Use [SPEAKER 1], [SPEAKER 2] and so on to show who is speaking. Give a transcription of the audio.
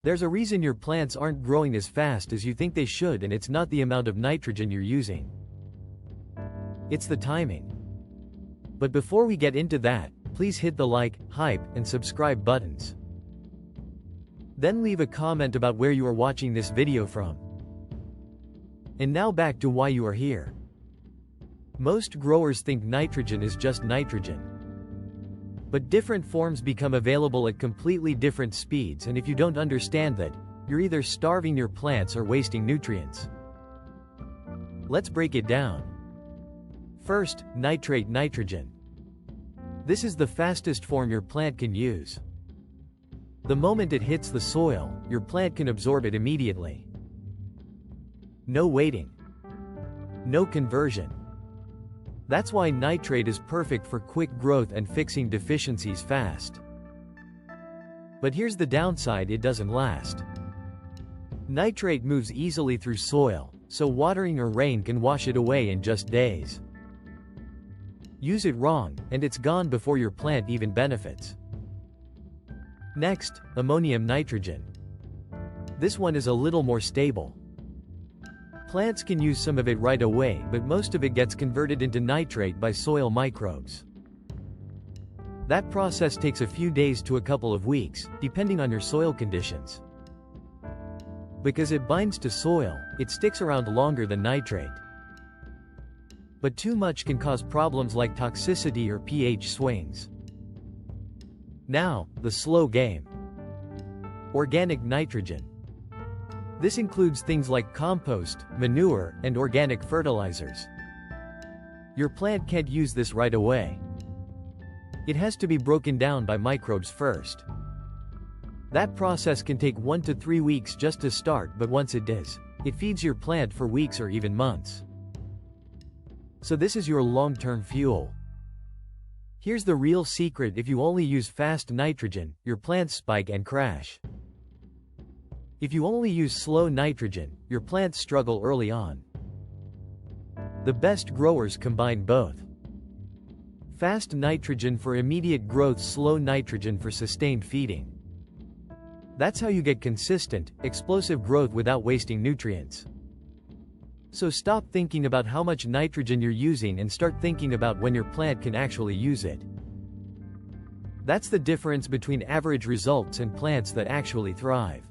[SPEAKER 1] There's a reason your plants aren't growing as fast as you think they should, and it's not the amount of nitrogen you're using. It's the timing. But before we get into that, please hit the like, hype, and subscribe buttons. Then leave a comment about where you are watching this video from. And now back to why you are here. Most growers think nitrogen is just nitrogen. But different forms become available at completely different speeds, and if you don't understand that, you're either starving your plants or wasting nutrients. Let's break it down. First, nitrate nitrogen. This is the fastest form your plant can use. The moment it hits the soil, your plant can absorb it immediately. No waiting. No conversion. That's why nitrate is perfect for quick growth and fixing deficiencies fast. But here's the downside: it doesn't last. Nitrate moves easily through soil, so watering or rain can wash it away in just days. Use it wrong, and it's gone before your plant even benefits. Next, ammonium nitrogen. This one is a little more stable. Plants can use some of it right away, but most of it gets converted into nitrate by soil microbes. That process takes a few days to a couple of weeks, depending on your soil conditions. Because it binds to soil, it sticks around longer than nitrate. But too much can cause problems like toxicity or pH swings. Now, the slow game. Organic nitrogen. This includes things like compost, manure, and organic fertilizers. Your plant can't use this right away. It has to be broken down by microbes first. That process can take 1 to 3 weeks just to start, but once it does, it feeds your plant for weeks or even months. So this is your long-term fuel. Here's the real secret: if you only use fast nitrogen, your plants spike and crash. If you only use slow nitrogen, your plants struggle early on. The best growers combine both. Fast nitrogen for immediate growth, slow nitrogen for sustained feeding. That's how you get consistent, explosive growth without wasting nutrients. So stop thinking about how much nitrogen you're using and start thinking about when your plant can actually use it. That's the difference between average results and plants that actually thrive.